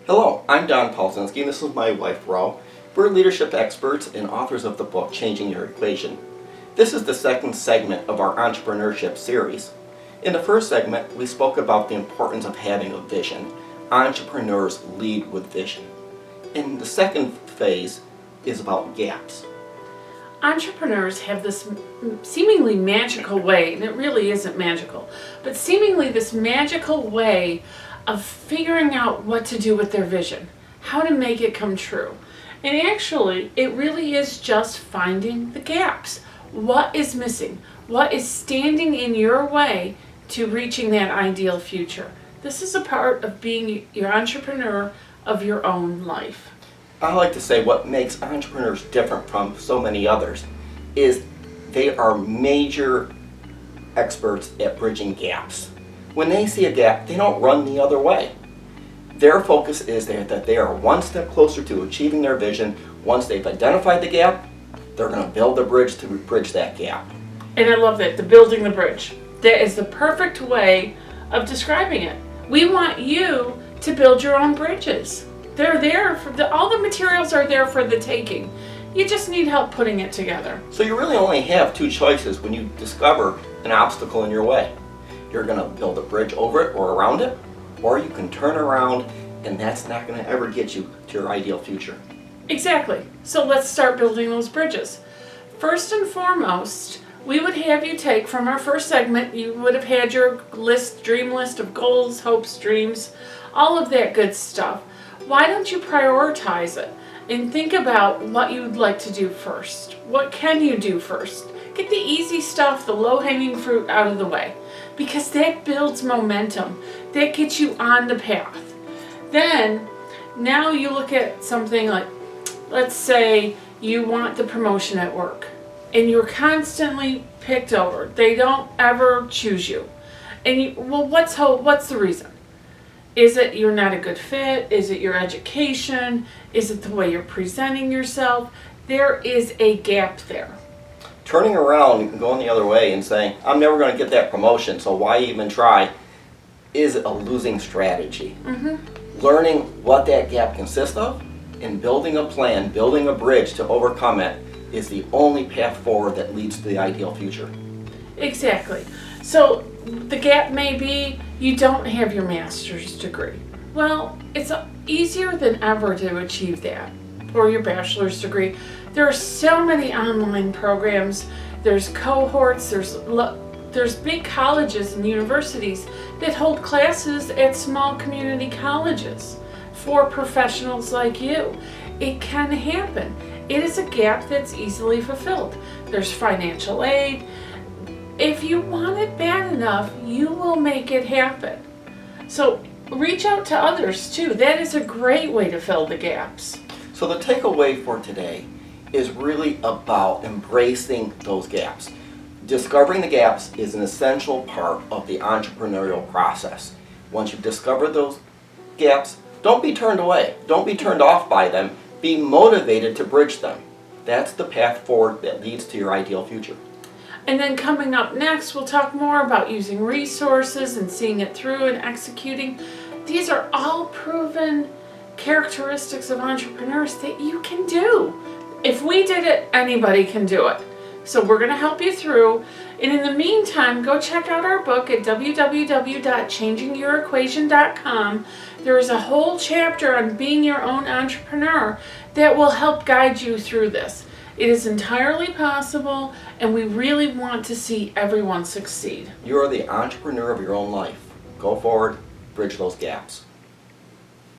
Hello, I'm Don Polzinski, and this is my wife, Ro. We're leadership experts and authors of the book, Changing Your Equation. This is the second segment of our entrepreneurship series. In the first segment, we spoke about the importance of having a vision. Entrepreneurs lead with vision. In the second phase is about gaps. Entrepreneurs have this seemingly magical way, and it really isn't magical, but seemingly this magical way of figuring out what to do with their vision, how to make it come true. And actually, it really is just finding the gaps. What is missing? What is standing in your way to reaching that ideal future? This is a part of being your entrepreneur of your own life. I like to say what makes entrepreneurs different from so many others is they are major experts at bridging gaps. When they see a gap, they don't run the other way. Their focus is that they are one step closer to achieving their vision. Once they've identified the gap, they're going to build a bridge to bridge that gap. And I love that, the building the bridge. That is the perfect way of describing it. We want you to build your own bridges. They're there, all the materials are there for the taking. You just need help putting it together. So you really only have two choices when you discover an obstacle in your way. You're going to build a bridge over it or around it, or you can turn around, and that's not going to ever get you to your ideal future. Exactly. So let's start building those bridges. First and foremost, we would have you take from our first segment, you would have had your dream list of goals, hopes, dreams, all of that good stuff. Why don't you prioritize it and think about what you would like to do first? What can you do first? Get the easy stuff, the low-hanging fruit out of the way, because that builds momentum. That gets you on the path. Then, now you look at something like, let's say you want the promotion at work, and you're constantly picked over. They don't ever choose you. And what's the reason? Is it you're not a good fit? Is it your education? Is it the way you're presenting yourself? There is a gap there. Turning around and going the other way and saying, I'm never going to get that promotion, so why even try, is a losing strategy. Learning what that gap consists of and building a plan, building a bridge to overcome it is the only path forward that leads to the ideal future. Exactly. So the gap may be you don't have your master's degree. Well, it's easier than ever to achieve that, or your bachelor's degree. There are so many online programs. There's cohorts. There's big colleges and universities that hold classes at small community colleges for professionals like you. It can happen. It is a gap that's easily fulfilled. There's financial aid. If you want it bad enough, you will make it happen. So reach out to others too. That is a great way to fill the gaps. So the takeaway for today is really about embracing those gaps. Discovering the gaps is an essential part of the entrepreneurial process. Once you've discovered those gaps, don't be turned away. Don't be turned off by them. Be motivated to bridge them. That's the path forward that leads to your ideal future. And then coming up next, we'll talk more about using resources and seeing it through and executing. These are all proven characteristics of entrepreneurs that you can do. If we did it, anybody can do it. So we're going to help you through. And in the meantime, go check out our book at www.changingyourequation.com. There is a whole chapter on being your own entrepreneur that will help guide you through this. It is entirely possible, and we really want to see everyone succeed. You are the entrepreneur of your own life. Go forward, bridge those gaps.